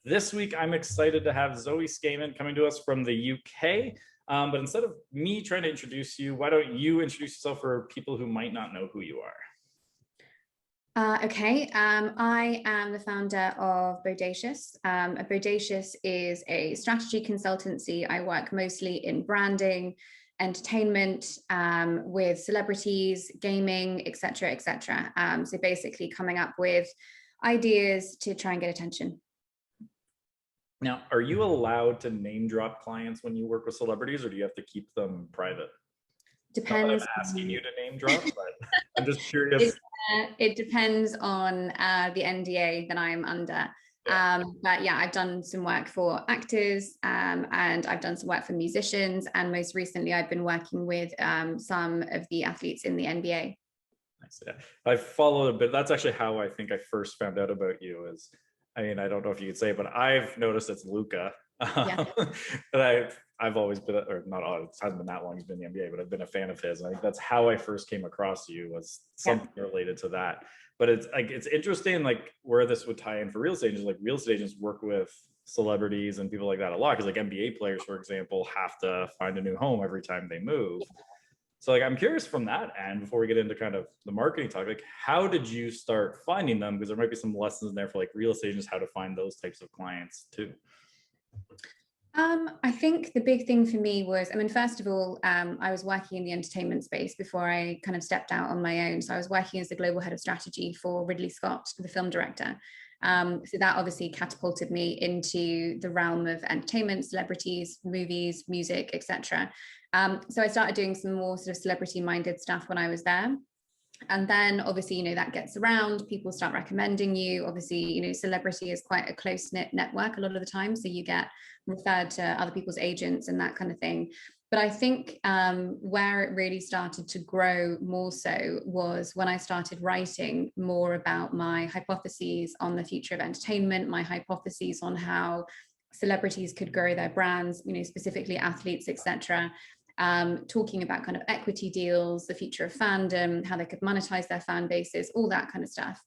This week, I'm excited to have Zoe Scaman coming to us from the UK. But instead of me trying to introduce you, why don't you introduce yourself for people who might not know who you are? I am the founder of Bodacious. Bodacious is a strategy consultancy. I work mostly in branding, entertainment, with celebrities, gaming, etc., etc. So basically coming up with ideas to try and get attention. Now, are you allowed to name drop clients when you work with celebrities, or do you have to keep them private? Depends. Not that I'm asking you to name drop, but I'm just curious. It depends on the NDA that I'm under. Yeah. But yeah, I've done some work for actors and I've done some work for musicians. And most recently, I've been working with some of the athletes in the NBA. Nice. Yeah. I followed a bit. That's actually how I think I first found out about you is, I mean, I don't know if you could say, but I've noticed it's Luka. Yeah. But I've always been, or not, it hasn't been that long he's been in the NBA, but I've been a fan of his. And I think that's how I first came across you, was something related to that. But it's like, it's interesting, like where this would tie in for real estate agents. Like real estate agents work with celebrities and people like that a lot, because like NBA players, for example, have to find a new home every time they move. So like, I'm curious from that end, before we get into kind of the marketing talk, like how did you start finding them? Because there might be some lessons in there for like real estate agents, how to find those types of clients too. I think the big thing for me was, I mean, first of all, I was working in the entertainment space before I kind of stepped out on my own. So I was working as the global head of strategy for Ridley Scott, the film director. So that obviously catapulted me into the realm of entertainment, celebrities, movies, music, etc. So I started doing some more sort of celebrity-minded stuff when I was there. And then obviously, you know, that gets around, people start recommending you. Obviously, you know, celebrity is quite a close-knit network a lot of the time. So you get referred to other people's agents and that kind of thing. But I think where it really started to grow more so was when I started writing more about my hypotheses on the future of entertainment, my hypotheses on how celebrities could grow their brands, you know, specifically athletes, etc. Talking about kind of equity deals, the future of fandom, how they could monetize their fan bases, all that kind of stuff.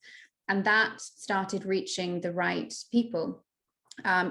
And that started reaching the right people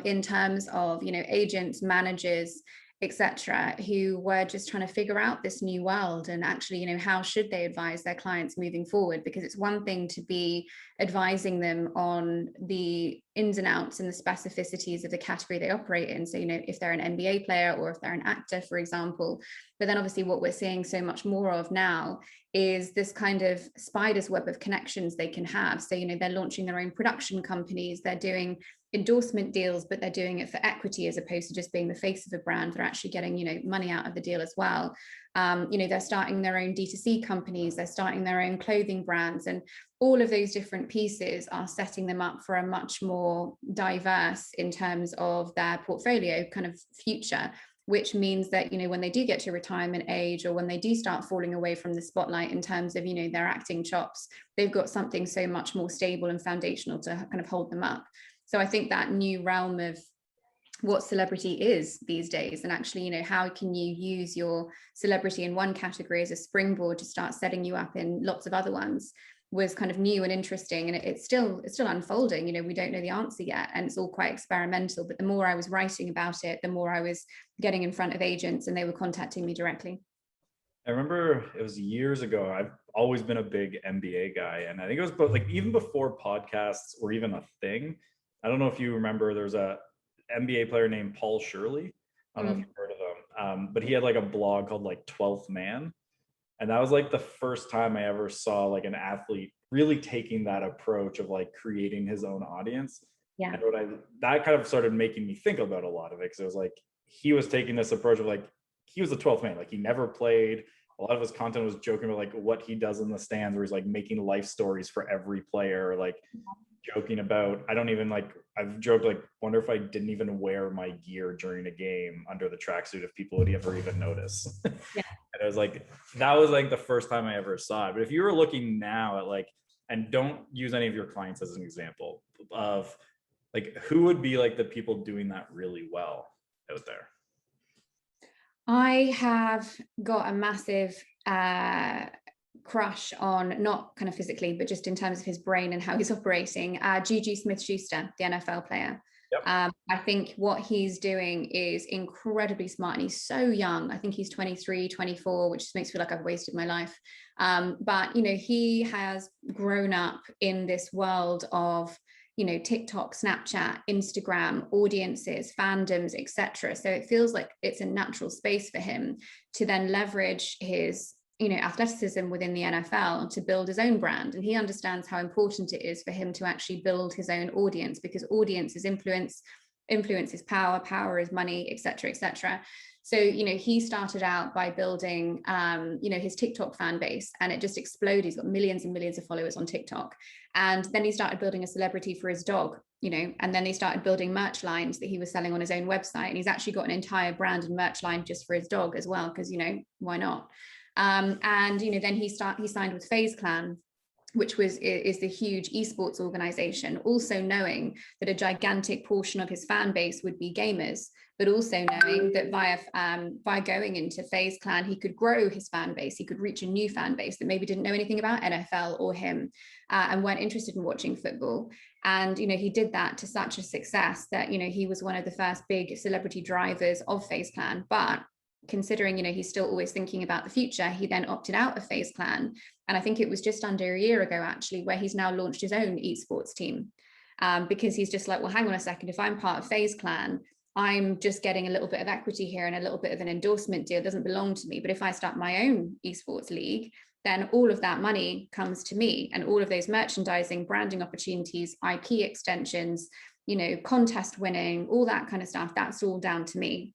in terms of, you know, agents, managers, etc., who were just trying to figure out this new world and actually, you know, how should they advise their clients moving forward? Because it's one thing to be advising them on the ins and outs and the specificities of the category they operate in. So, you know, if they're an NBA player or if they're an actor, for example. But then obviously what we're seeing so much more of now is this kind of spider's web of connections they can have. So, you know, they're launching their own production companies, they're doing endorsement deals, but they're doing it for equity as opposed to just being the face of a brand. They're actually getting, you know, money out of the deal as well. You know, they're starting their own D2C companies, they're starting their own clothing brands, and all of those different pieces are setting them up for a much more diverse in terms of their portfolio kind of future, which means that, you know, when they do get to retirement age or when they do start falling away from the spotlight in terms of, you know, their acting chops, they've got something so much more stable and foundational to kind of hold them up. So I think that new realm of what celebrity is these days, and actually, you know, how can you use your celebrity in one category as a springboard to start setting you up in lots of other ones, was kind of new and interesting. And it's still unfolding. You know, we don't know the answer yet, and it's all quite experimental. But the more I was writing about it, the more I was getting in front of agents and they were contacting me directly. I remember it was years ago. I've always been a big NBA guy, and I think it was both, like even before podcasts were even a thing. I don't know if you remember, there's a NBA player named Paul Shirley. I don't know if you've heard of him, but he had like a blog called like 12th Man. And that was like the first time I ever saw like an athlete really taking that approach of like creating his own audience. Yeah. And that kind of started making me think about a lot of it, because it was like he was taking this approach of like, he was the 12th man, like he never played. A lot of his content was joking about like what he does in the stands, where he's like making life stories for every player, like joking about, I've joked like, wonder if I didn't even wear my gear during a game under the tracksuit, if people would ever even notice. Yeah. And it was like, that was like the first time I ever saw it. But if you were looking now at like, and don't use any of your clients as an example of like, who would be like the people doing that really well out there? I have got a massive crush on, not kind of physically, but just in terms of his brain and how he's operating, Gigi SmithSchuster, the NFL player. Yep. I think what he's doing is incredibly smart, and he's so young. I think he's 23, 24, which just makes me feel like I've wasted my life. But, you know, he has grown up in this world of, you know, TikTok, Snapchat, Instagram, audiences, fandoms, etc. So it feels like it's a natural space for him to then leverage his, you know, athleticism within the NFL to build his own brand. And he understands how important it is for him to actually build his own audience, because audience is influence, influence is power, power is money, etc., etc. So, you know, he started out by building, you know, his TikTok fan base, and it just exploded. He's got millions and millions of followers on TikTok. And then he started building a celebrity for his dog, you know, and then they started building merch lines that he was selling on his own website. And he's actually got an entire brand and merch line just for his dog as well, because, you know, why not? And, you know, then he signed with FaZe Clan, which is the huge esports organization, also knowing that a gigantic portion of his fan base would be gamers, but also knowing that by going into FaZe Clan, he could grow his fan base. He could reach a new fan base that maybe didn't know anything about NFL or him, and weren't interested in watching football. And, you know, he did that to such a success that, you know, he was one of the first big celebrity drivers of FaZe Clan. But considering, you know, he's still always thinking about the future, he then opted out of FaZe Clan. And I think it was just under a year ago, actually, where he's now launched his own esports team, because he's just like, well, hang on a second, if I'm part of FaZe Clan, I'm just getting a little bit of equity here and a little bit of an endorsement deal. It doesn't belong to me. But if I start my own esports league, then all of that money comes to me, and all of those merchandising, branding opportunities, IP extensions, you know, contest winning, all that kind of stuff, that's all down to me.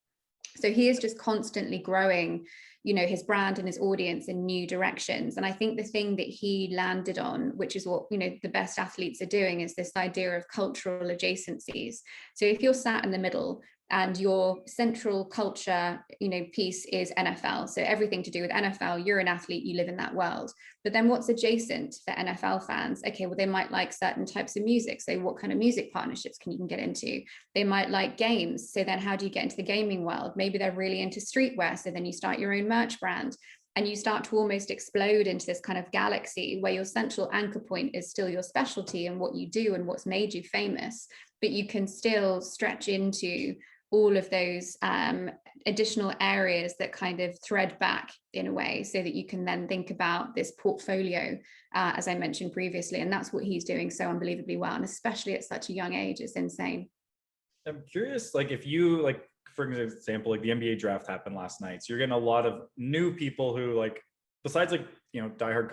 So he is just constantly growing, you know, his brand and his audience in new directions. And I think the thing that he landed on, which is what, you know, the best athletes are doing, is this idea of cultural adjacencies. So if you're sat in the middle and your central culture, you know, piece is NFL, so everything to do with NFL, you're an athlete, you live in that world. But then what's adjacent for NFL fans? Okay, well, they might like certain types of music. So what kind of music partnerships can you get into? They might like games. So then how do you get into the gaming world? Maybe they're really into streetwear. So then you start your own merch brand, and you start to almost explode into this kind of galaxy where your central anchor point is still your specialty and what you do and what's made you famous, but you can still stretch into all of those additional areas that kind of thread back in a way, so that you can then think about this portfolio, as I mentioned previously. And that's what he's doing so unbelievably well. And especially at such a young age, it's insane. I'm curious, like, if you, like, for example, like the NBA draft happened last night, so you're getting a lot of new people who, like, besides, like, you know, diehard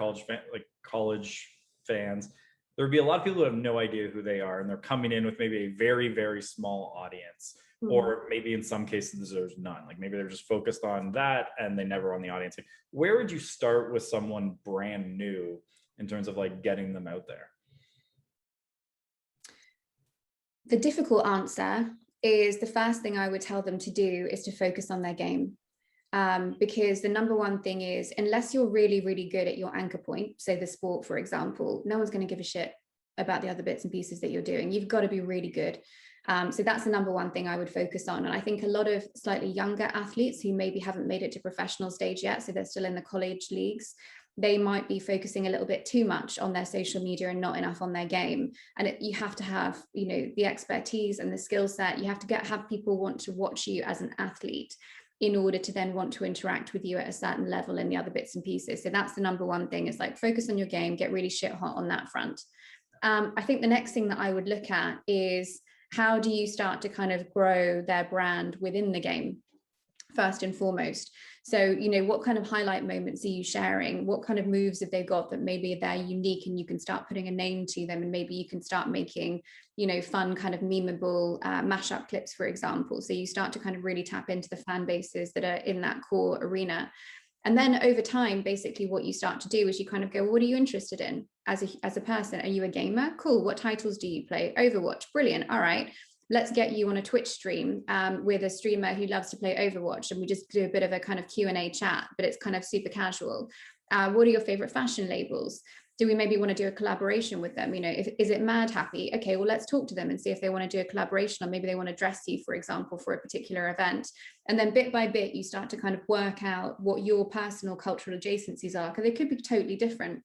college fans, there would be a lot of people who have no idea who they are, and they're coming in with maybe a very, very small audience. Or maybe in some cases there's none. Like maybe they're just focused on that and they never on the audience. Like, where would you start with someone brand new in terms of like getting them out there? The difficult answer is the first thing I would tell them to do is to focus on their game. Because the number one thing is, unless you're really, really good at your anchor point, say the sport, for example, no one's going to give a shit about the other bits and pieces that you're doing. You've got to be really good. So that's the number one thing I would focus on. And I think a lot of slightly younger athletes who maybe haven't made it to professional stage yet, so they're still in the college leagues, they might be focusing a little bit too much on their social media and not enough on their game. And you have to have, you know, the expertise and the skill set. You have to have people want to watch you as an athlete in order to then want to interact with you at a certain level in the other bits and pieces. So that's the number one thing, is like focus on your game, get really shit hot on that front. I think the next thing that I would look at is, how do you start to kind of grow their brand within the game first and foremost? So, you know, what kind of highlight moments are you sharing? What kind of moves have they got that maybe they're unique and you can start putting a name to them, and maybe you can start making, you know, fun kind of memeable mashup clips, for example. So you start to kind of really tap into the fan bases that are in that core arena. And then over time, basically what you start to do is you kind of go, well, what are you interested in as a person? Are you a gamer? Cool. What titles do you play? Overwatch. Brilliant. All right. Let's get you on a Twitch stream with a streamer who loves to play Overwatch. And we just do a bit of a kind of Q&A chat, but it's kind of super casual. What are your favorite fashion labels? Do we maybe want to do a collaboration with them? You know, is it Mad Happy? Okay, well, let's talk to them and see if they want to do a collaboration, or maybe they want to dress you, for example, for a particular event. And then bit by bit, you start to kind of work out what your personal cultural adjacencies are, because they could be totally different.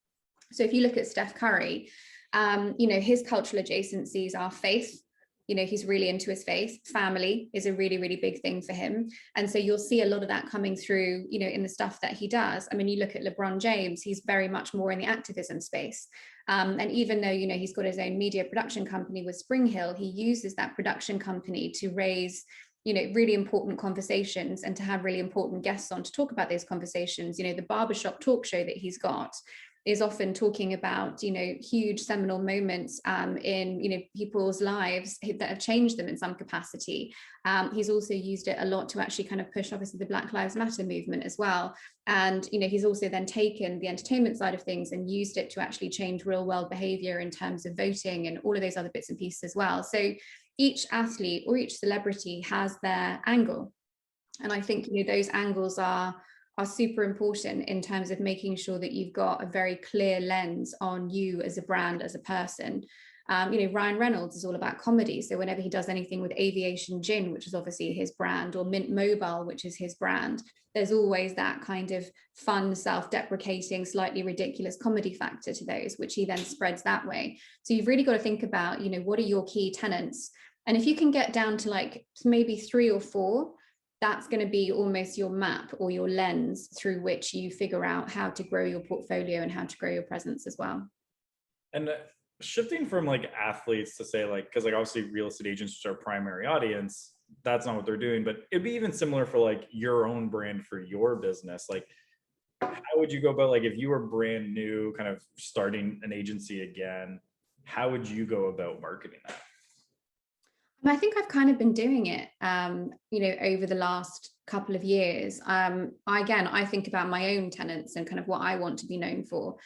So if you look at Steph Curry, you know, his cultural adjacencies are faith, he's really into his faith. Family is a really, really big thing for him. And so you'll see a lot of that coming through, in the stuff that he does. I mean, you look at LeBron James, he's very much more in the activism space. And even though, he's got his own media production company with Spring Hill, he uses that production company to raise, really important conversations and to have really important guests on to talk about those conversations. The barbershop talk show that he's got is often talking about, huge seminal moments in, people's lives that have changed them in some capacity. He's also used it a lot to actually kind of push, obviously, the Black Lives Matter movement as well. And, he's also then taken the entertainment side of things and used it to actually change real world behavior in terms of voting and all of those other bits and pieces as well. So each athlete or each celebrity has their angle. And I think, those angles are super important in terms of making sure that you've got a very clear lens on you as a brand, as a person. Ryan Reynolds is all about comedy. So whenever he does anything with Aviation Gin, which is obviously his brand, or Mint Mobile, which is his brand, there's always that kind of fun, self-deprecating, slightly ridiculous comedy factor to those, which he then spreads that way. So you've really got to think about, what are your key tenets? And if you can get down to like maybe 3 or 4, that's going to be almost your map or your lens through which you figure out how to grow your portfolio and how to grow your presence as well. And shifting from like athletes to say like, because like obviously real estate agents are our primary audience, that's not what they're doing, but it'd be even similar for like your own brand for your business. Like, how would you go about, like, if you were brand new, kind of starting an agency again, how would you go about marketing that? I think I've kind of been doing it, over the last couple of years. I think about my own tenants and kind of what I want to be known for.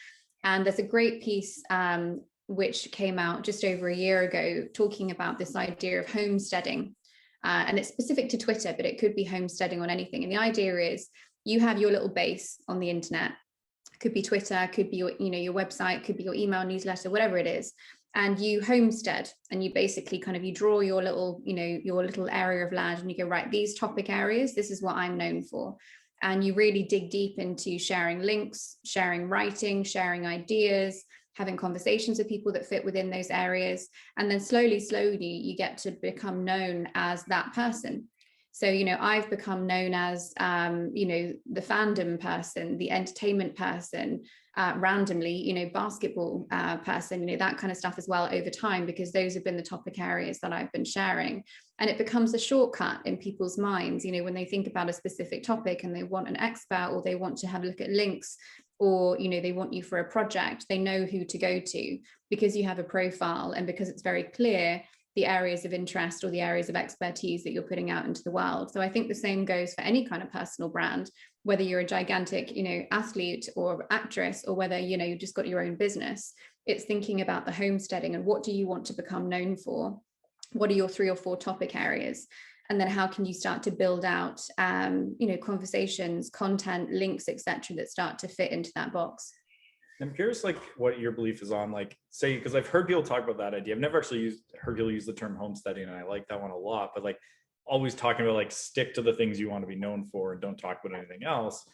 And there's a great piece which came out just over a year ago talking about this idea of homesteading. And it's specific to Twitter, but it could be homesteading on anything. And the idea is you have your little base on the internet. It could be Twitter, could be your website, could be your email newsletter, whatever it is. And you homestead, and you basically kind of, you draw your little, your little area of land, and you go, right, these topic areas, this is what I'm known for. And you really dig deep into sharing links, sharing writing, sharing ideas, having conversations with people that fit within those areas. And then slowly, you get to become known as that person. So, I've become known as, the fandom person, the entertainment person, randomly, basketball person, that kind of stuff as well over time, because those have been the topic areas that I've been sharing. And it becomes a shortcut in people's minds, when they think about a specific topic and they want an expert, or they want to have a look at links, or, they want you for a project, they know who to go to because you have a profile and because it's very clear the areas of interest or the areas of expertise that you're putting out into the world. So I think the same goes for any kind of personal brand, whether you're a gigantic, athlete or actress, or whether, you've just got your own business. It's thinking about the homesteading and what do you want to become known for? What are your 3 or 4 topic areas? And then how can you start to build out, conversations, content, links, etc., that start to fit into that box? I'm curious, like, what your belief is on, like, say, because I've heard people talk about that idea. I've never actually heard people use the term homesteading, and I like that one a lot. But like, always talking about like, stick to the things you want to be known for and don't talk about anything else.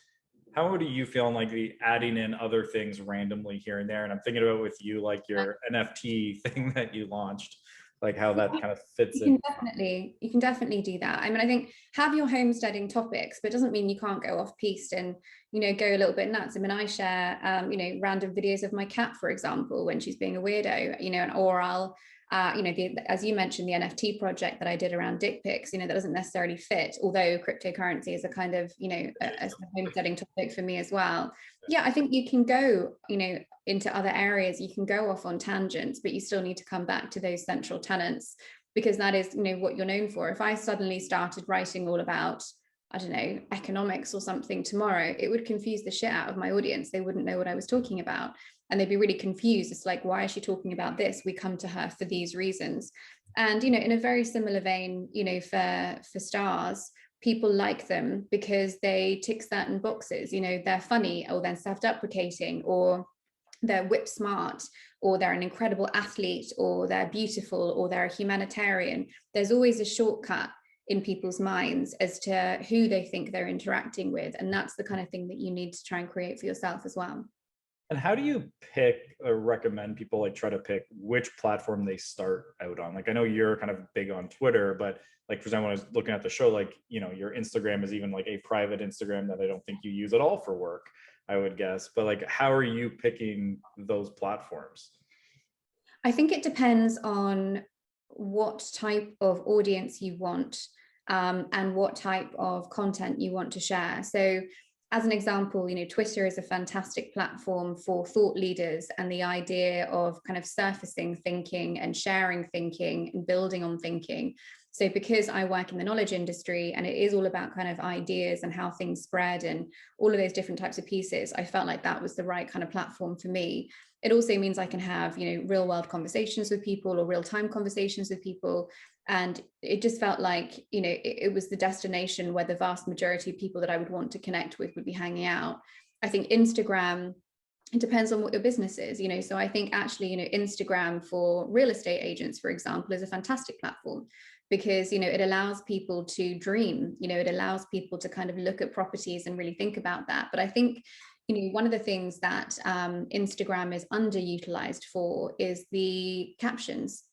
How do you feel on like the adding in other things randomly here and there? And I'm thinking about with you, like your NFT thing that you launched, like how that kind of fits in. You can definitely do that. I mean, I think have your homesteading topics, but it doesn't mean you can't go off piste and, go a little bit nuts. I mean, I share, random videos of my cat, for example, when she's being a weirdo, or I'll, as you mentioned, the NFT project that I did around dick pics, that doesn't necessarily fit, although cryptocurrency is a kind of, a homesteading topic for me as well. Yeah, I think you can go, into other areas, you can go off on tangents, but you still need to come back to those central tenets, because that is, what you're known for. If I suddenly started writing all about, I don't know, economics or something tomorrow, it would confuse the shit out of my audience. They wouldn't know what I was talking about. And they'd be really confused. It's like, why is she talking about this? We come to her for these reasons. And, in a very similar vein, for stars, people like them because they tick certain boxes. They're funny, or they're self-deprecating, or they're whip smart, or they're an incredible athlete, or they're beautiful, or they're a humanitarian. There's always a shortcut in people's minds as to who they think they're interacting with. And that's the kind of thing that you need to try and create for yourself as well. And how do you pick or recommend people like try to pick which platform they start out on? Like, I know you're kind of big on Twitter, but like, for example, when I was looking at the show, like, you know, your Instagram is even like a private Instagram that I don't think you use at all for work, I would guess. But like, how are you picking those platforms? I think it depends on what type of audience you want, and what type of content you want to share. So as an example, you know, Twitter is a fantastic platform for thought leaders and the idea of kind of surfacing thinking and sharing thinking and building on thinking. So because I work in the knowledge industry and it is all about kind of ideas and how things spread and all of those different types of pieces, I felt like that was the right kind of platform for me. It also means I can have, you know, real world conversations with people or real time conversations with people. And it just felt like, you know, it was the destination where the vast majority of people that I would want to connect with would be hanging out. I think Instagram, it depends on what your business is, you know. So I think actually, you know, Instagram for real estate agents, for example, is a fantastic platform because, you know, it allows people to dream, you know, it allows people to kind of look at properties and really think about that. But I think, you know, one of the things that Instagram is underutilized for is the captions.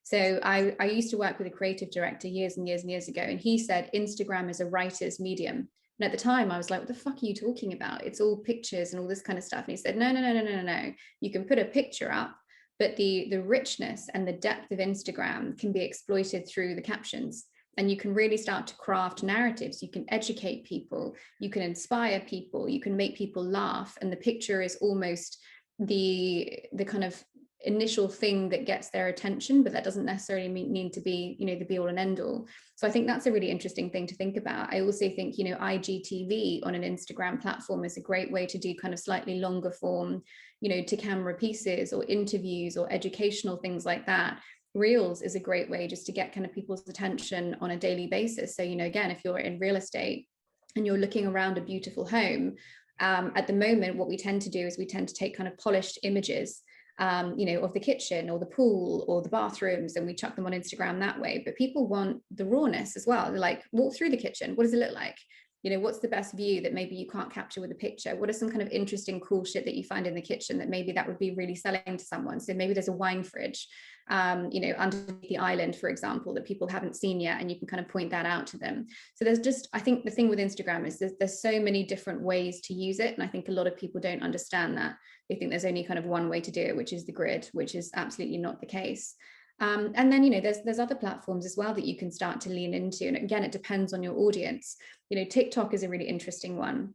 So I used to work with a creative director years and years and years ago, and he said Instagram is a writer's medium. And at the time, I was like, what the fuck are you talking about? It's all pictures and all this kind of stuff. And he said, no, no, no, no, no, no. You can put a picture up, but the richness and the depth of Instagram can be exploited through the captions. And you can really start to craft narratives. You can educate people, you can inspire people, you can make people laugh. And the picture is almost the kind of initial thing that gets their attention, but that doesn't necessarily need to be, you know, the be all and end all. So I think that's a really interesting thing to think about. I also think, you know, IGTV on an Instagram platform is a great way to do kind of slightly longer form, you know, to camera pieces or interviews or educational things like that. Reels is a great way just to get kind of people's attention on a daily basis. So, you know, again, if you're in real estate and you're looking around a beautiful home, at the moment, what we tend to do is we tend to take kind of polished images, you know, of the kitchen or the pool or the bathrooms, and we chuck them on Instagram that way. But people want the rawness as well. They're like, walk through the kitchen. What does it look like? You know, what's the best view that maybe you can't capture with a picture? What are some kind of interesting, cool shit that you find in the kitchen that maybe that would be really selling to someone? So maybe there's a wine fridge, you know, underneath the island, for example, that people haven't seen yet, and you can kind of point that out to them. So there's just, I think the thing with Instagram is there's so many different ways to use it. And I think a lot of people don't understand that. They think there's only kind of one way to do it, which is the grid, which is absolutely not the case. And then, you know, there's other platforms as well that you can start to lean into. And again, it depends on your audience. You know, TikTok is a really interesting one.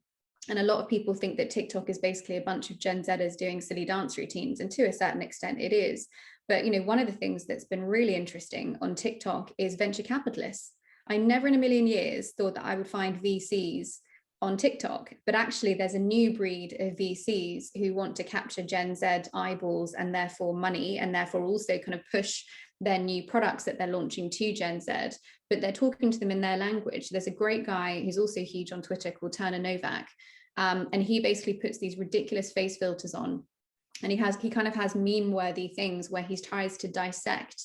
And a lot of people think that TikTok is basically a bunch of Gen Zers doing silly dance routines. And to a certain extent, it is. But, you know, one of the things that's been really interesting on TikTok is venture capitalists. I never in a million years thought that I would find VCs on TikTok, but actually there's a new breed of VCs who want to capture Gen Z eyeballs and therefore money, and therefore also kind of push their new products that they're launching to Gen Z, but they're talking to them in their language. There's a great guy who's also huge on Twitter called Turner Novak, and he basically puts these ridiculous face filters on, and he kind of has meme worthy things where he tries to dissect,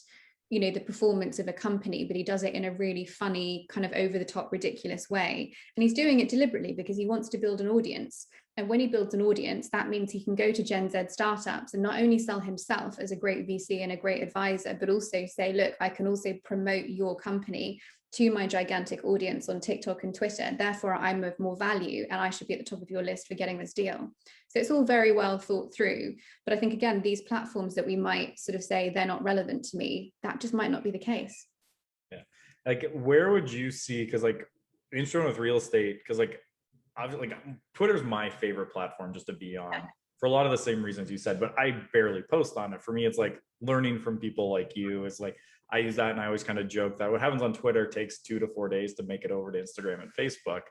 you know, the performance of a company, but he does it in a really funny, kind of over the top, ridiculous way. And he's doing it deliberately because he wants to build an audience. And when he builds an audience, that means he can go to Gen Z startups and not only sell himself as a great VC and a great advisor, but also say, look, I can also promote your company to my gigantic audience on TikTok and Twitter. Therefore, I'm of more value and I should be at the top of your list for getting this deal. So it's all very well thought through. But I think, again, these platforms that we might sort of say they're not relevant to me, that just might not be the case. Yeah. Like, where would you see, because like interesting with real estate, because like obviously like Twitter's my favorite platform just to be on for a lot of the same reasons you said, but I barely post on it. For me, it's like learning from people like you. It's like I use that, and I always kind of joke that what happens on Twitter takes 2 to 4 days to make it over to Instagram and Facebook.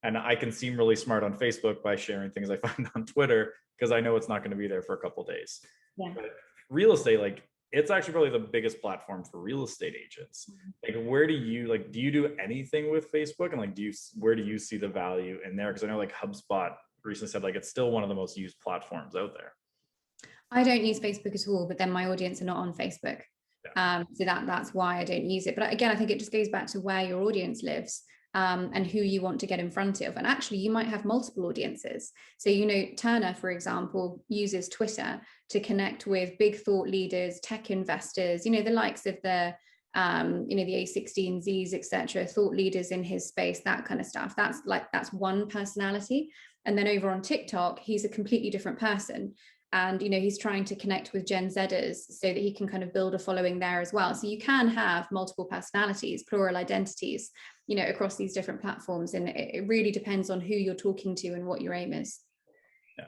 And I can seem really smart on Facebook by sharing things I find on Twitter because I know it's not going to be there for a couple of days. Yeah. But real estate, like it's actually probably the biggest platform for real estate agents. Like, where do you like, do you do anything with Facebook? And like, where do you see the value in there? Because I know like HubSpot recently said like it's still one of the most used platforms out there. I don't use Facebook at all, but then my audience are not on Facebook. Yeah. So that's why I don't use it. But again, I think it just goes back to where your audience lives. and who you want to get in front of. And actually, you might have multiple audiences. So, you know, Turner, for example, uses Twitter to connect with big thought leaders, tech investors, you know, the likes of the you know, the A16Zs, etc., thought leaders in his space, that kind of stuff. That's one personality. And then over on TikTok, he's a completely different person. And, you know, he's trying to connect with Gen Zers so that he can kind of build a following there as well. So you can have multiple personalities, plural identities, you know, across these different platforms. And it really depends on who you're talking to and what your aim is. Yeah.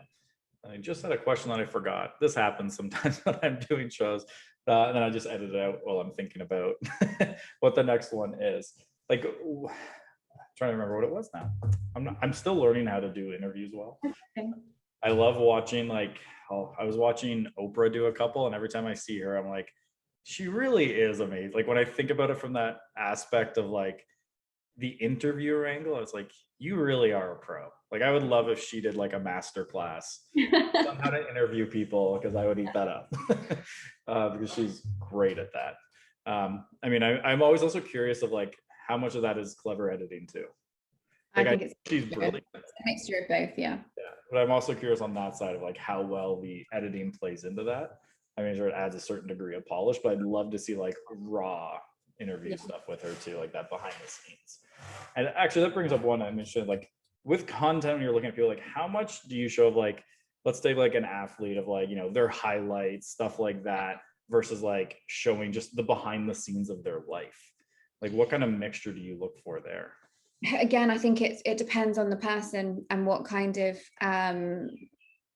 I just had a question that I forgot. This happens sometimes when I'm doing shows. And then I just edit it out while I'm thinking about what the next one is. Like, I'm trying to remember what it was now. I'm still learning how to do interviews well. Okay. I love watching, like, I was watching Oprah do a couple, and every time I see her, I'm like, she really is amazing. Like, when I think about it from that aspect of like the interviewer angle, I was like, you really are a pro. Like, I would love if she did like a master class on how to interview people, because I would eat that up. Because she's great at that. I mean, I'm always also curious of like how much of that is clever editing too. Like, I think she's brilliant. It's a mixture of both, yeah. Yeah, but I'm also curious on that side of like how well the editing plays into that. I mean, sure, it adds a certain degree of polish, but I'd love to see like raw interview stuff with her too, like that behind the scenes. And actually, that brings up one I mentioned, like with content, when you're looking at people, like how much do you show of like, let's take like an athlete of like, you know, their highlights, stuff like that, versus like showing just the behind the scenes of their life? Like, what kind of mixture do you look for there? Again, I think it depends on the person and what kind of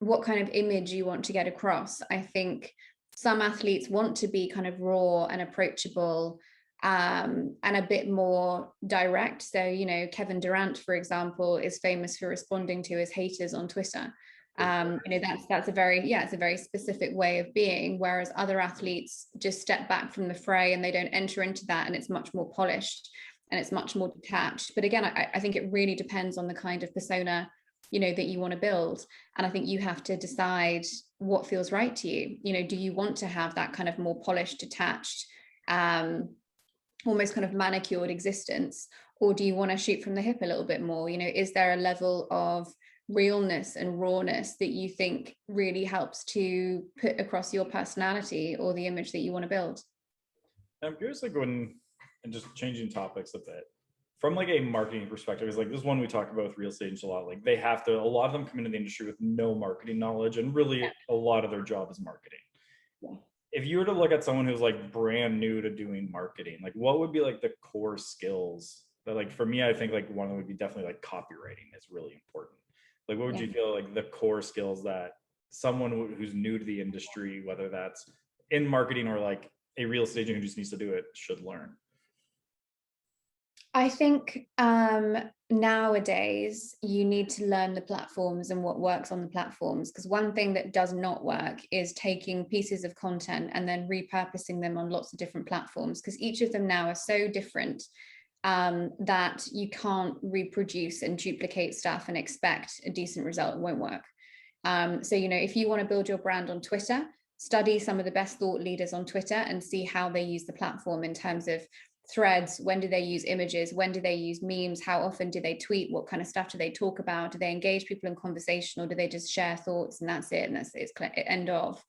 image you want to get across. I think some athletes want to be kind of raw and approachable, and a bit more direct. So, you know, Kevin Durant, for example, is famous for responding to his haters on Twitter. You know, that's a very specific way of being, whereas other athletes just step back from the fray and they don't enter into that, and it's much more polished and it's much more detached. But again, I think it really depends on the kind of persona, you know, that you want to build. And I think you have to decide what feels right to you. You know, do you want to have that kind of more polished, detached, almost kind of manicured existence, or do you want to shoot from the hip a little bit more? You know, is there a level of realness and rawness that you think really helps to put across your personality or the image that you want to build? I'm curious, like, when, and just changing topics a bit, from like a marketing perspective, is like this one we talk about with real estate a lot. Like, they have to, a lot of them come into the industry with no marketing knowledge, and really a lot of their job is marketing. Yeah. If you were to look at someone who's like brand new to doing marketing, like what would be like the core skills that, like, for me, I think like one of them would be definitely like copywriting is really important. Like, what would you feel like the core skills that someone who's new to the industry, whether that's in marketing or like a real estate agent who just needs to do it, should learn? I think nowadays you need to learn the platforms and what works on the platforms, because one thing that does not work is taking pieces of content and then repurposing them on lots of different platforms, because each of them now are so different that you can't reproduce and duplicate stuff and expect a decent result. It won't work. So, you know, if you want to build your brand on Twitter, study some of the best thought leaders on Twitter and see how they use the platform in terms of threads. When do they use images? When do they use memes? How often do they tweet? What kind of stuff do they talk about? Do they engage people in conversation, or do they just share thoughts and that's it? And that's it, it's end of.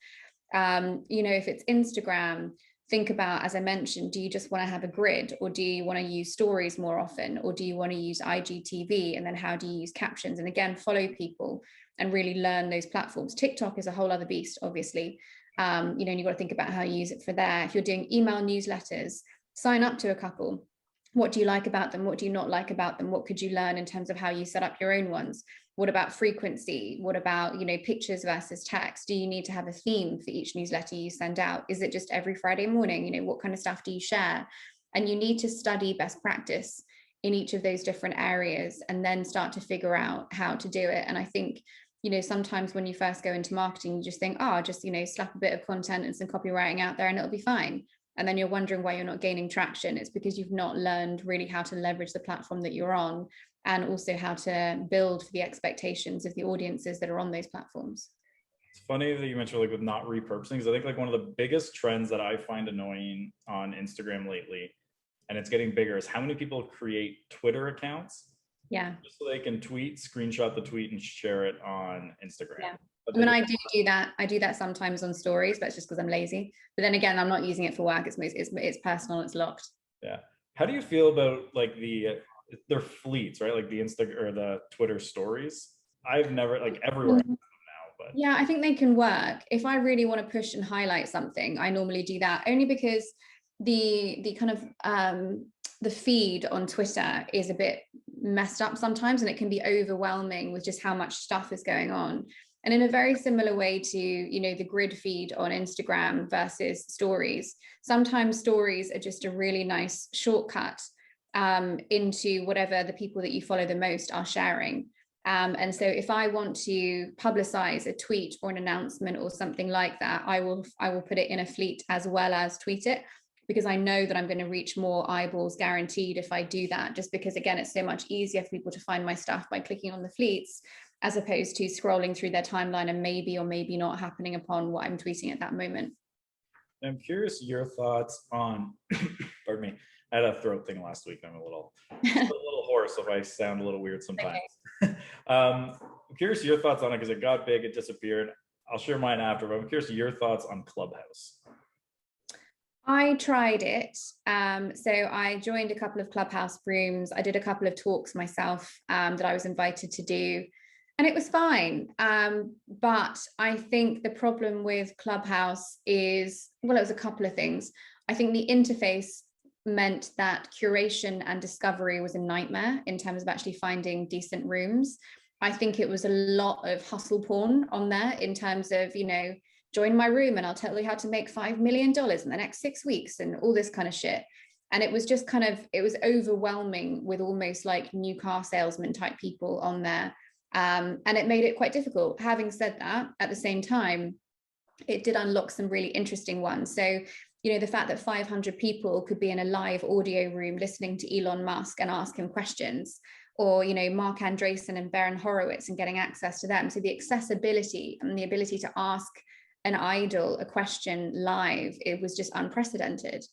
You know, if it's Instagram, think about, as I mentioned, do you just want to have a grid, or do you want to use stories more often, or do you want to use IGTV? And then how do you use captions? And again, follow people and really learn those platforms. TikTok is a whole other beast, obviously. You know, and you've got to think about how you use it for there. If you're doing email newsletters, sign up to a couple. What do you like about them? What do you not like about them? What could you learn in terms of how you set up your own ones? What about frequency? What about, you know, pictures versus text? Do you need to have a theme for each newsletter you send out? Is it just every Friday morning? You know, what kind of stuff do you share? And you need to study best practice in each of those different areas and then start to figure out how to do it. And I think, you know, sometimes when you first go into marketing, you just think, oh, just, you know, slap a bit of content and some copywriting out there and it'll be fine. And then you're wondering why you're not gaining traction. It's because you've not learned really how to leverage the platform that you're on, and also how to build for the expectations of the audiences that are on those platforms. It's funny that you mentioned like with not repurposing, because I think like one of the biggest trends that I find annoying on Instagram lately and it's getting bigger, is how many people create Twitter accounts. Yeah. Just so they can screenshot the tweet and share it on Instagram. Yeah. But I mean, I do that. I do that sometimes on stories, but it's just because I'm lazy. But then again, I'm not using it for work. It's personal. It's locked. Yeah. How do you feel about like their fleets, right? Like the Insta or the Twitter stories. I've never, like, everywhere now, but yeah, I think they can work. If I really want to push and highlight something, I normally do that, only because the kind of the feed on Twitter is a bit messed up sometimes, and it can be overwhelming with just how much stuff is going on. And in a very similar way to, you know, the grid feed on Instagram versus stories, sometimes stories are just a really nice shortcut into whatever the people that you follow the most are sharing. And so if I want to publicize a tweet or an announcement or something like that, I will put it in a fleet as well as tweet it, because I know that I'm going to reach more eyeballs guaranteed if I do that, just because, again, it's so much easier for people to find my stuff by clicking on the fleets, as opposed to scrolling through their timeline and maybe or maybe not happening upon what I'm tweeting at that moment. I'm curious your thoughts on, pardon me, I had a throat thing last week. I'm a little hoarse, so if I sound a little weird sometimes. Okay. I'm curious your thoughts on it, because it got big, it disappeared. I'll share mine after, but I'm curious your thoughts on Clubhouse. I tried it. So I joined a couple of Clubhouse rooms. I did a couple of talks myself that I was invited to do, and it was fine. But I think the problem with Clubhouse is, well, it was a couple of things. I think the interface meant that curation and discovery was a nightmare in terms of actually finding decent rooms. I think it was a lot of hustle porn on there in terms of, you know, join my room and I'll tell you how to make $5 million in the next 6 weeks and all this kind of shit. And it was just kind of, it was overwhelming with almost like new car salesman type people on there. And it made it quite difficult. Having said that, at the same time, it did unlock some really interesting ones. So, you know, the fact that 500 people could be in a live audio room listening to Elon Musk and ask him questions, or, you know, Mark Andreessen and Baron Horowitz and getting access to them. So the accessibility and the ability to ask an idol a question live, it was just unprecedented.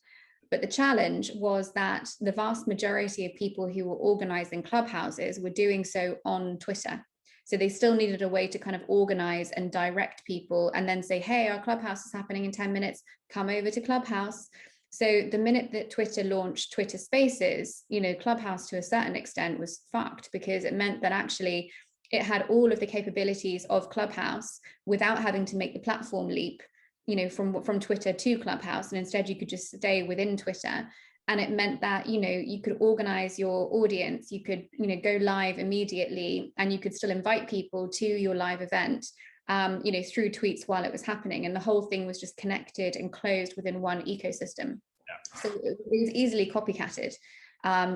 But the challenge was that the vast majority of people who were organizing clubhouses were doing so on Twitter. So they still needed a way to kind of organize and direct people and then say, hey, our clubhouse is happening in 10 minutes, come over to Clubhouse. So the minute that Twitter launched Twitter Spaces, you know, Clubhouse to a certain extent was fucked, because it meant that actually it had all of the capabilities of Clubhouse without having to make the platform leap, you know, from Twitter to Clubhouse. And instead you could just stay within Twitter. And it meant that, you know, you could organize your audience, you could, you know, go live immediately, and you could still invite people to your live event, you know, through tweets while it was happening. And the whole thing was just connected and closed within one ecosystem. Yeah. So it was easily copycatted.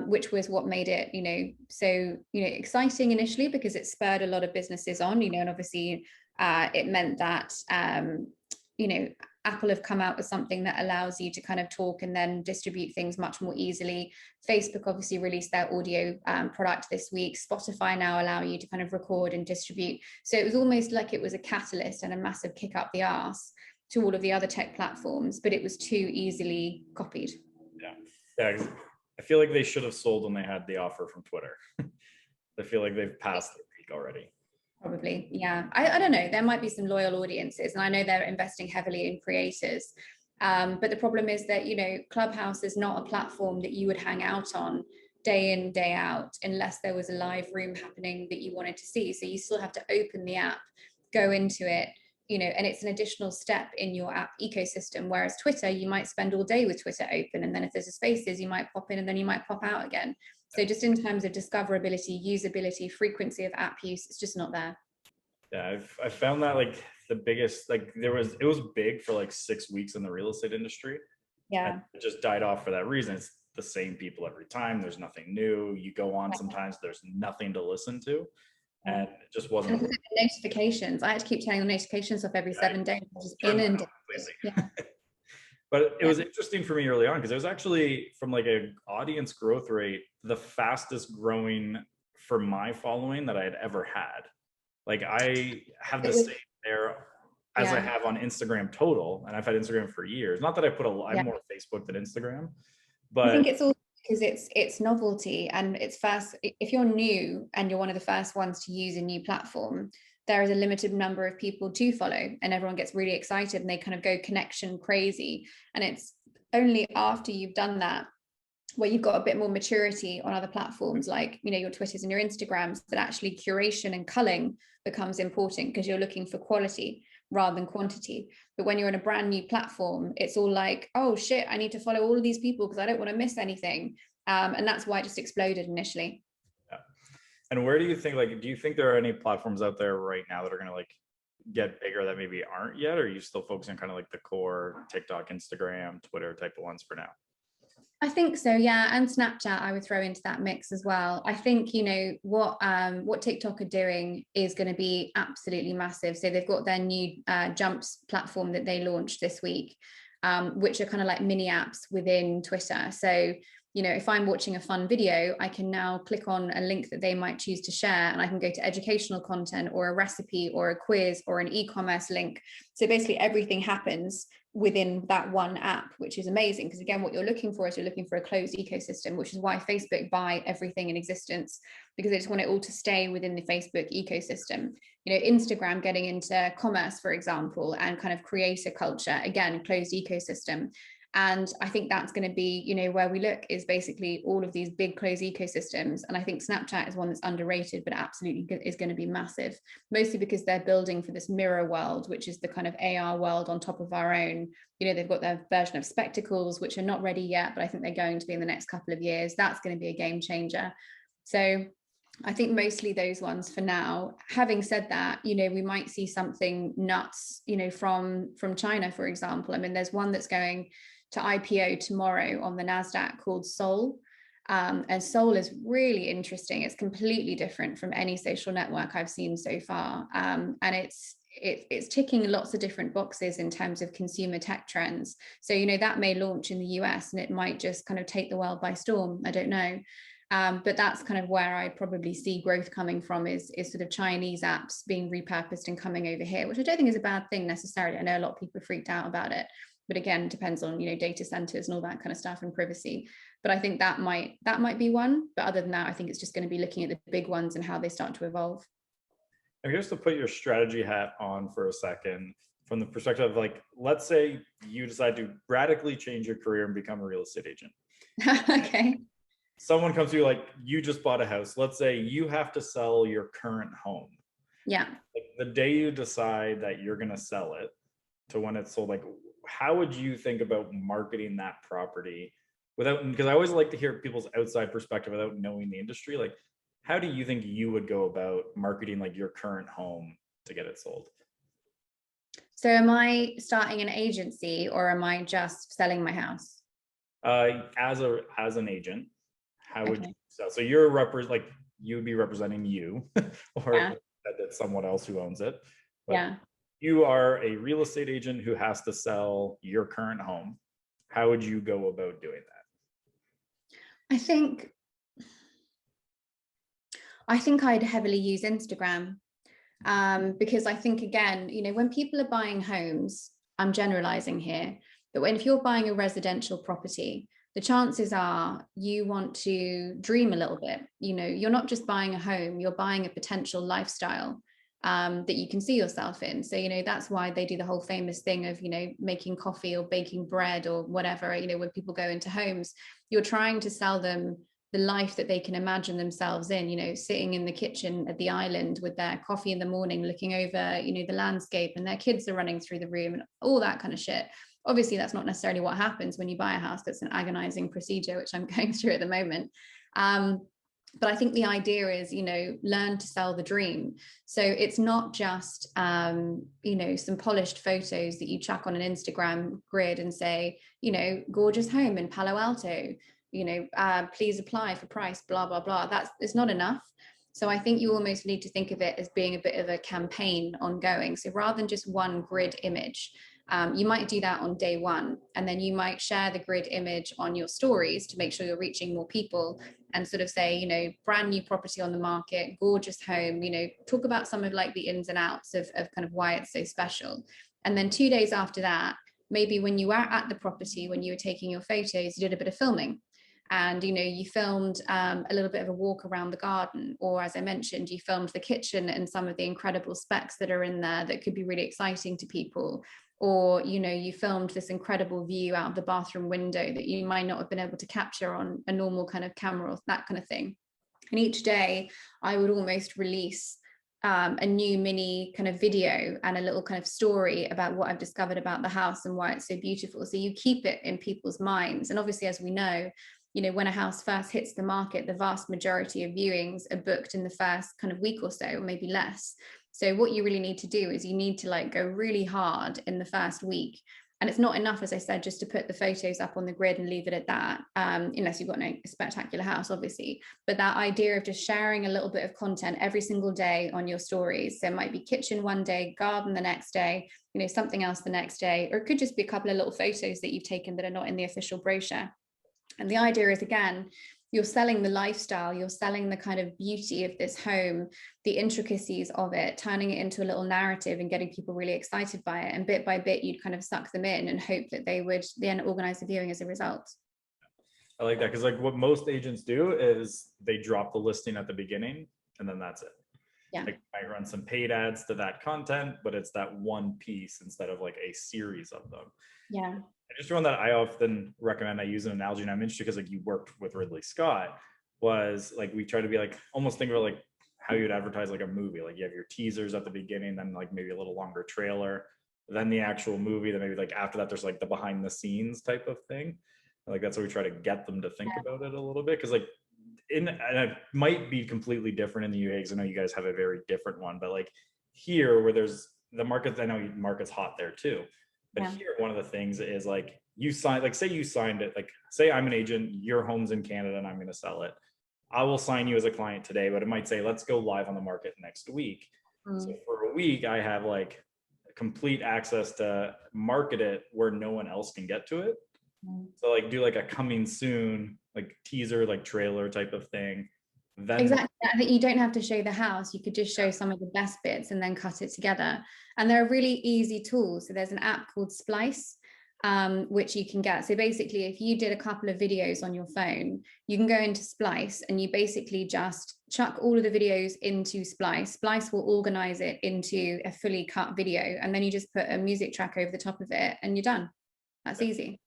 Which was what made it, you know, so, you know, exciting initially, because it spurred a lot of businesses on, you know, and obviously it meant that, you know, Apple have come out with something that allows you to kind of talk and then distribute things much more easily. Facebook obviously released their audio product this week. Spotify now allow you to kind of record and distribute. So it was almost like it was a catalyst and a massive kick up the arse to all of the other tech platforms, but it was too easily copied. Yeah. I feel like they should have sold when they had the offer from Twitter. I feel like they've passed their peak already. Probably, yeah. I don't know. There might be some loyal audiences, and I know they're investing heavily in creators. But the problem is that, you know, Clubhouse is not a platform that you would hang out on day in, day out, unless there was a live room happening that you wanted to see. So you still have to open the app, go into it, you know, and it's an additional step in your app ecosystem. Whereas Twitter, you might spend all day with Twitter open, and then if there's a spaces, you might pop in and then you might pop out again. So just in terms of discoverability, usability, frequency of app use, it's just not there. Yeah, I found that like the biggest, like it was big for like 6 weeks in the real estate industry. Yeah. And it just died off for that reason. It's the same people every time. There's nothing new. You go on sometimes, there's nothing to listen to. And it just wasn't. And notifications. I had to keep turning the notifications off every 7 days. Just inundated. Yeah. But it was interesting for me early on, because it was actually, from like an audience growth rate, the fastest growing for my following that I had ever had. Like I have the same there as I have on Instagram total, and I've had Instagram for years. Not that I put I'm more Facebook than Instagram, but I think it's also because it's novelty, and it's first, if you're new and you're one of the first ones to use a new platform, there is a limited number of people to follow, and everyone gets really excited and they kind of go connection crazy. And it's only after you've done that, where you've got a bit more maturity on other platforms like, you know, your Twitters and your Instagrams, that actually curation and culling becomes important, because you're looking for quality rather than quantity. But when you're on a brand new platform, it's all like, oh shit, I need to follow all of these people because I don't want to miss anything. And that's why it just exploded initially. Yeah. And where do you think, like, do you think there are any platforms out there right now that are going to like get bigger that maybe aren't yet? Or are you still focusing on kind of like the core TikTok, Instagram, Twitter type of ones for now? I think so, yeah, and Snapchat I would throw into that mix as well. I think, you know, what TikTok are doing is going to be absolutely massive. So they've got their new Jumps platform that they launched this week, which are kind of like mini apps within Twitter. So, you know, if I'm watching a fun video, I can now click on a link that they might choose to share, and I can go to educational content or a recipe or a quiz or an e-commerce link. So basically everything happens within that one app, which is amazing, because again, what you're looking for is you're looking for a closed ecosystem, which is why Facebook buy everything in existence, because they just want it all to stay within the Facebook ecosystem. You know, Instagram getting into commerce, for example, and kind of creator culture, again, closed ecosystem. And I think that's going to be, you know, where we look is basically all of these big closed ecosystems. And I think Snapchat is one that's underrated, but absolutely is going to be massive, mostly because they're building for this mirror world, which is the kind of AR world on top of our own. You know, they've got their version of spectacles, which are not ready yet, but I think they're going to be in the next couple of years. That's going to be a game changer. So I think mostly those ones for now. Having said that, you know, we might see something nuts, you know, from China, for example. I mean, there's one that's going to IPO tomorrow on the NASDAQ called Soul. And Soul is really interesting. It's completely different from any social network I've seen so far. And it's ticking lots of different boxes in terms of consumer tech trends. So, you know, that may launch in the US and it might just kind of take the world by storm. I don't know. But that's kind of where I probably see growth coming from, is sort of Chinese apps being repurposed and coming over here, which I don't think is a bad thing necessarily. I know a lot of people are freaked out about it, but again, it depends on, you know, data centers and all that kind of stuff and privacy. But I think that might be one. But other than that, I think it's just going to be looking at the big ones and how they start to evolve. And just to put your strategy hat on for a second, from the perspective of like, let's say you decide to radically change your career and become a real estate agent. Okay. Someone comes to you like, you just bought a house. Let's say you have to sell your current home. Yeah. Like the day you decide that you're going to sell it to when it's sold, like, how would you think about marketing that property without, because I always like to hear people's outside perspective without knowing the industry. Like, how do you think you would go about marketing like your current home to get it sold? So am I starting an agency or am I just selling my house? As an agent, how would you sell? So you're like you would be representing you, or that's someone else who owns it. But yeah. You are a real estate agent who has to sell your current home. How would you go about doing that? I think I'd heavily use Instagram, because I think, again, you know, when people are buying homes, I'm generalizing here, but if you're buying a residential property, the chances are you want to dream a little bit. You know, you're not just buying a home, you're buying a potential lifestyle that you can see yourself in. So, you know, that's why they do the whole famous thing of, you know, making coffee or baking bread or whatever. You know, when people go into homes, you're trying to sell them the life that they can imagine themselves in, you know, sitting in the kitchen at the island with their coffee in the morning, looking over, you know, the landscape, and their kids are running through the room and all that kind of shit. Obviously, that's not necessarily what happens when you buy a house. That's an agonizing procedure, which I'm going through at the moment. But I think the idea is, you know, learn to sell the dream. So it's not just, you know, some polished photos that you chuck on an Instagram grid and say, you know, gorgeous home in Palo Alto, you know, please apply for price, blah, blah, blah. It's not enough. So I think you almost need to think of it as being a bit of a campaign ongoing. So rather than just one grid image, you might do that on day one, and then you might share the grid image on your stories to make sure you're reaching more people, and sort of say, you know, brand new property on the market, gorgeous home, you know, talk about some of like the ins and outs of kind of why it's so special. And then 2 days after that, maybe when you were at the property, when you were taking your photos, you did a bit of filming. and you filmed a little bit of a walk around the garden, or as I mentioned, you filmed the kitchen and some of the incredible specs that are in there that could be really exciting to people, or you filmed this incredible view out of the bathroom window that you might not have been able to capture on a normal kind of camera, or that kind of thing. And each day I would almost release a new mini kind of video and a little kind of story about what I've discovered about the house and why it's so beautiful. So you keep it in people's minds. And obviously, as we know, when a house first hits the market, the vast majority of viewings are booked in the first kind of week or so, or maybe less. So what you really need to do is you need to like go really hard in the first week. And it's not enough, as I said, just to put the photos up on the grid and leave it at that, unless you've got a spectacular house, obviously. But that idea of just sharing a little bit of content every single day on your stories. So it might be kitchen one day, garden the next day, something else the next day, or it could just be a couple of little photos that you've taken that are not in the official brochure. And the idea is, again, you're selling the lifestyle, you're selling the kind of beauty of this home, the intricacies of it, turning it into a little narrative and getting people really excited by it. And bit by bit, you'd kind of suck them in and hope that they would then organize the viewing as a result. I like that, because like what most agents do is they drop the listing at the beginning and then that's it. Yeah. Like I run some paid ads to that content, but it's that one piece instead of like a series of them. Yeah. Just one that I often recommend, I use an analogy, and I'm interested because like you worked with Ridley Scott, was like we try to be like almost think about like how you'd advertise like a movie. Like you have your teasers at the beginning, then like maybe a little longer trailer, then the actual movie, then maybe like after that there's like the behind the scenes type of thing. Like that's what we try to get them to think about it a little bit, because like and it might be completely different in the UK, because I know you guys have a very different one, but like here where there's the market, I know market's hot there too. But here, one of the things is like you sign, like say you signed it, like say I'm an agent, your home's in Canada and I'm going to sell it. I will sign you as a client today, but it might say, let's go live on the market next week. So for a week, I have like complete access to market it where no one else can get to it. So like do like a coming soon, like teaser, like trailer type of thing. Then exactly. I think you don't have to show the house. You could just show some of the best bits and then cut it together. And there are really easy tools. So there's an app called Splice, which you can get. So basically, if you did a couple of videos on your phone, you can go into Splice and you basically just chuck all of the videos into Splice. Splice will organize it into a fully cut video. And then you just put a music track over the top of it and you're done. That's easy.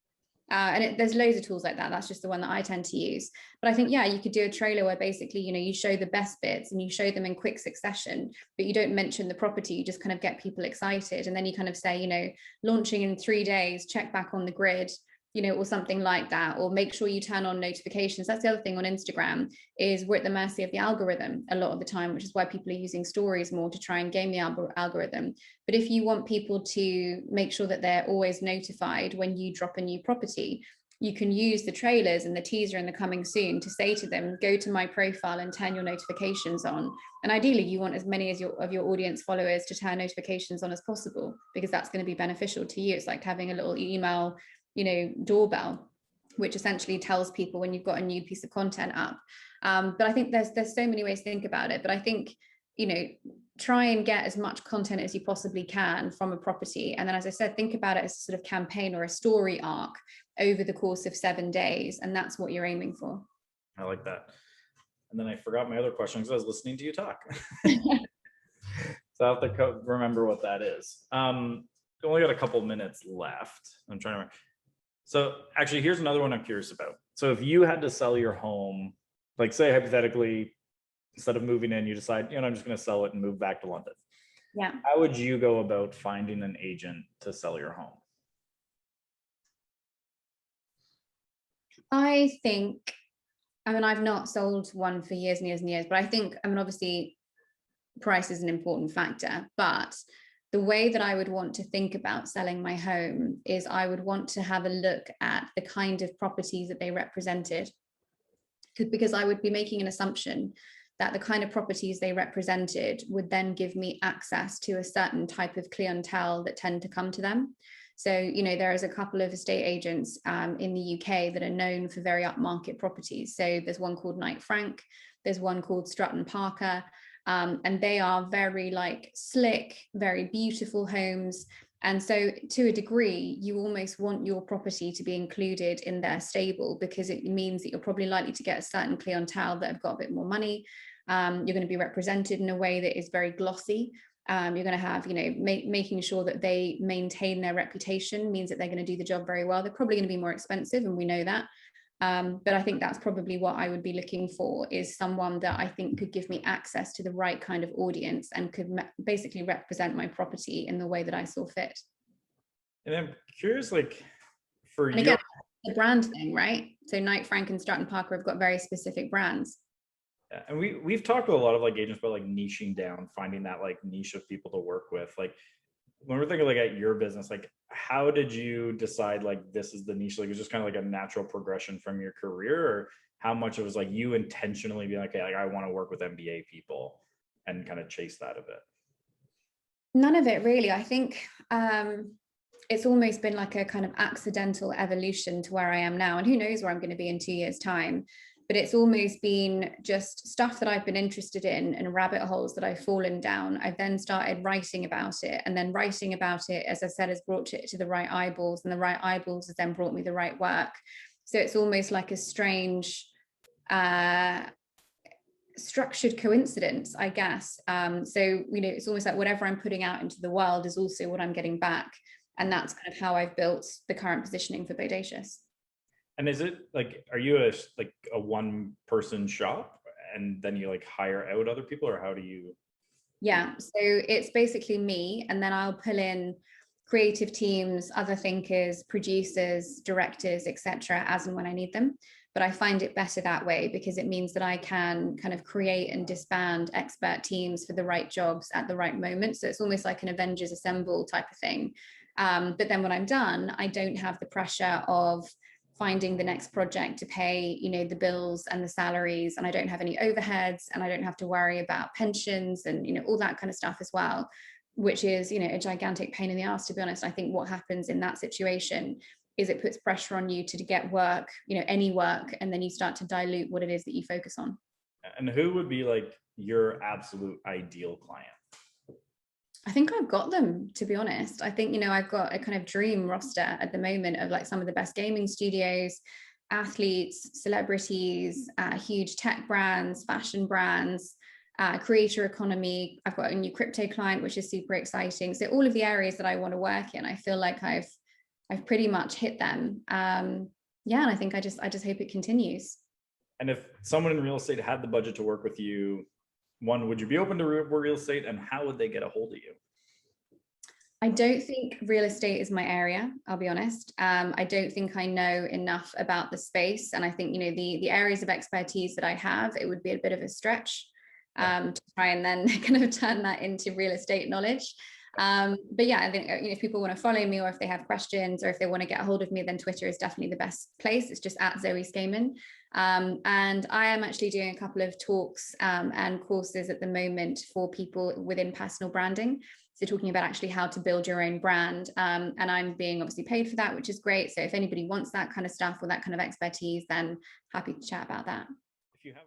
And there's loads of tools like that. That's just the one that I tend to use. But I think, yeah, you could do a trailer where basically, you show the best bits and you show them in quick succession, but you don't mention the property. You just kind of get people excited. And then you kind of say, launching in 3 days, check back on the grid, or something like that, or make sure you turn on notifications. That's the other thing on Instagram, is we're at the mercy of the algorithm a lot of the time, which is why people are using stories more to try and game the algorithm. But if you want people to make sure that they're always notified when you drop a new property, you can use the trailers and the teaser and the coming soon to say to them, go to my profile and turn your notifications on. And ideally you want as many of your audience followers to turn notifications on as possible, because that's going to be beneficial to you. It's like having a little email doorbell, which essentially tells people when you've got a new piece of content up. But I think there's so many ways to think about it. But I think, try and get as much content as you possibly can from a property. And then, as I said, think about it as a sort of campaign or a story arc over the course of 7 days. And that's what you're aiming for. I like that. And then I forgot my other question because I was listening to you talk. So I have to remember what that is. Only got a couple minutes left. I'm trying to remember. So actually, here's another one I'm curious about. So if you had to sell your home, like say hypothetically, instead of moving in, you decide, I'm just going to sell it and move back to London. Yeah. How would you go about finding an agent to sell your home? I think, I've not sold one for years and years and years, but I think, obviously price is an important factor, but the way that I would want to think about selling my home is I would want to have a look at the kind of properties that they represented, because I would be making an assumption that the kind of properties they represented would then give me access to a certain type of clientele that tend to come to them. So, there is a couple of estate agents in the UK that are known for very upmarket properties. So there's one called Knight Frank, there's one called Stratton Parker, and they are very slick, very beautiful homes. And so to a degree, you almost want your property to be included in their stable, because it means that you're probably likely to get a certain clientele that have got a bit more money. You're going to be represented in a way that is very glossy. You're going to have, making sure that they maintain their reputation means that they're going to do the job very well. They're probably going to be more expensive, and we know that. But I think that's probably what I would be looking for, is someone that I think could give me access to the right kind of audience and could basically represent my property in the way that I saw fit. And I'm curious, like, for and again, the brand thing, right? So Knight Frank and Stratton Parker have got very specific brands. And we've talked to a lot of like agents about like niching down, finding that like niche of people to work with. Like, when we're thinking like at your business, like how did you decide like this is the niche? Like, it was just kind of like a natural progression from your career, or how much it was like you intentionally being like, okay, like I want to work with MBA people and kind of chase that a bit? None of it really. I think it's almost been like a kind of accidental evolution to where I am now, and who knows where I'm going to be in 2 years' time. But it's almost been just stuff that I've been interested in and rabbit holes that I've fallen down. I've then started writing about it, and then writing about it, as I said, has brought it to the right eyeballs, and the right eyeballs has then brought me the right work. So it's almost like a strange structured coincidence, I guess. So, it's almost like whatever I'm putting out into the world is also what I'm getting back. And that's kind of how I've built the current positioning for Bodacious. And is it like, are you a one person shop and then you like hire out other people, or how do you? Yeah, so it's basically me, and then I'll pull in creative teams, other thinkers, producers, directors, etc., as and when I need them. But I find it better that way, because it means that I can kind of create and disband expert teams for the right jobs at the right moment. So it's almost like an Avengers Assemble type of thing. But then when I'm done, I don't have the pressure of finding the next project to pay, the bills and the salaries, and I don't have any overheads, and I don't have to worry about pensions and, all that kind of stuff as well, which is, a gigantic pain in the ass, to be honest. I think what happens in that situation is it puts pressure on you to get work, any work, and then you start to dilute what it is that you focus on. And who would be like your absolute ideal client? I think I've got them, to be honest. I think, I've got a kind of dream roster at the moment of like some of the best gaming studios, athletes, celebrities, huge tech brands, fashion brands, creator economy. I've got a new crypto client, which is super exciting. So all of the areas that I want to work in, I feel like I've pretty much hit them. And I think I just hope it continues. And if someone in real estate had the budget to work with you, one, would you be open to real estate, and how would they get a hold of you? I don't think real estate is my area, I'll be honest. I don't think I know enough about the space. And I think, the areas of expertise that I have, it would be a bit of a stretch to try and then kind of turn that into real estate knowledge. But yeah, I think, if people want to follow me, or if they have questions, or if they want to get a hold of me, then Twitter is definitely the best place. It's just at Zoe Scaman. And I am actually doing a couple of talks and courses at the moment for people within personal branding. So talking about actually how to build your own brand. And I'm being obviously paid for that, which is great. So if anybody wants that kind of stuff or that kind of expertise, then happy to chat about that. If you have